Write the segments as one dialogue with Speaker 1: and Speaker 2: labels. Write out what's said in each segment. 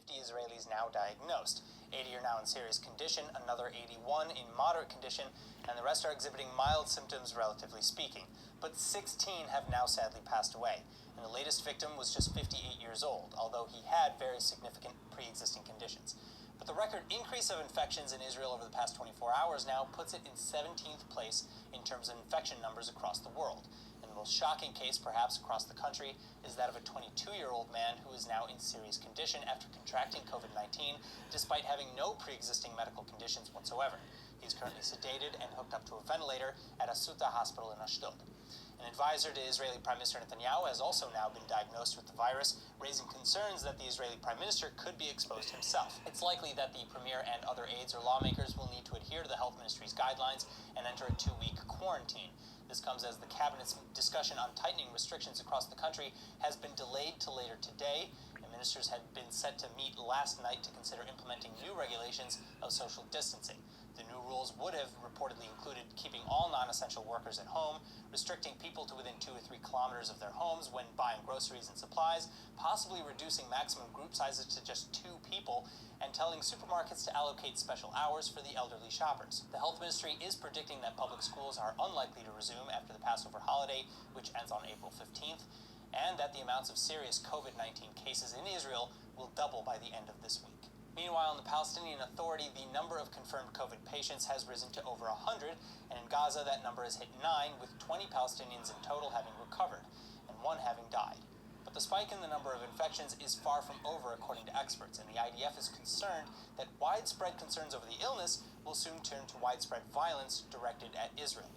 Speaker 1: 50 Israelis now diagnosed. 80 are now in serious condition, another 81 in moderate condition, and the rest are exhibiting mild symptoms, relatively speaking. But 16 have now sadly passed away, and the latest victim was just 58 years old, although he had very significant pre-existing conditions. But the record increase of infections in Israel over the past 24 hours now puts it in 17th place in terms of infection numbers across the world. And the most shocking case, perhaps, across the country is that of a 22-year-old man who is now in serious condition after contracting COVID-19, despite having no pre-existing medical conditions whatsoever. He's currently sedated and hooked up to a ventilator at Asuta Hospital in Ashdod. An advisor to Israeli Prime Minister Netanyahu has also now been diagnosed with the virus, raising concerns that the Israeli Prime Minister could be exposed himself. It's likely that the Premier and other aides or lawmakers will need to adhere to the Health Ministry's guidelines and enter a 2-week quarantine. This comes as the Cabinet's discussion on tightening restrictions across the country has been delayed to later today, and ministers had been set to meet last night to consider implementing new regulations of social distancing. The new rules would have reportedly included keeping all non-essential workers at home, restricting people to within 2 or 3 kilometers of their homes when buying groceries and supplies, possibly reducing maximum group sizes to just 2 people, and telling supermarkets to allocate special hours for the elderly shoppers. The Health Ministry is predicting that public schools are unlikely to resume after the Passover holiday, which ends on April 15th, and that the amounts of serious COVID-19 cases in Israel will double by the end of this week. Meanwhile, in the Palestinian Authority, the number of confirmed COVID patients has risen to over 100, and in Gaza that number has hit 9, with 20 Palestinians in total having recovered, and 1 having died. But the spike in the number of infections is far from over, according to experts, and the IDF is concerned that widespread concerns over the illness will soon turn to widespread violence directed at Israel.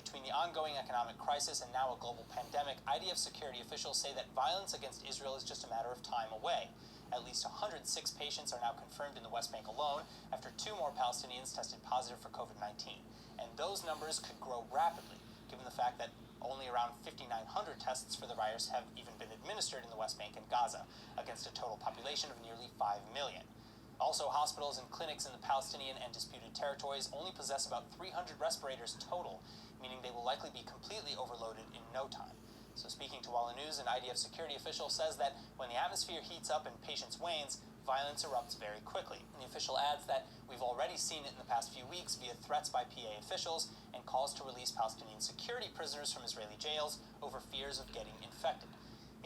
Speaker 1: Between the ongoing economic crisis and now a global pandemic, IDF security officials say that violence against Israel is just a matter of time away. At least 106 patients are now confirmed in the West Bank alone, after 2 more Palestinians tested positive for COVID-19. And those numbers could grow rapidly, given the fact that only around 5,900 tests for the virus have even been administered in the West Bank and Gaza, against a total population of nearly 5 million. Also, hospitals and clinics in the Palestinian and disputed territories only possess about 300 respirators total, meaning they will likely be completely overloaded in no time. So speaking to Walla News, an IDF security official says that when the atmosphere heats up and patience wanes, violence erupts very quickly. And the official adds that we've already seen it in the past few weeks via threats by PA officials and calls to release Palestinian security prisoners from Israeli jails over fears of getting infected.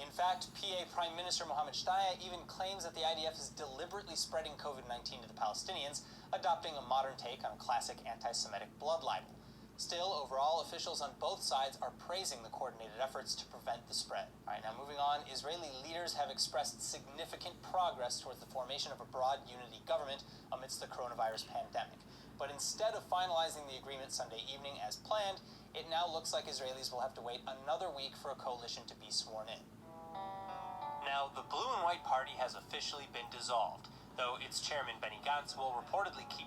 Speaker 1: In fact, PA Prime Minister Mohammed Shtayyeh even claims that the IDF is deliberately spreading COVID-19 to the Palestinians, adopting a modern take on a classic anti-Semitic blood libel. Still, overall, officials on both sides are praising the coordinated efforts to prevent the spread. All right, now moving on, Israeli leaders have expressed significant progress towards the formation of a broad unity government amidst the coronavirus pandemic. But instead of finalizing the agreement Sunday evening as planned, it now looks like Israelis will have to wait another week for a coalition to be sworn in. Now, the Blue and White Party has officially been dissolved, though its chairman Benny Gantz will reportedly keep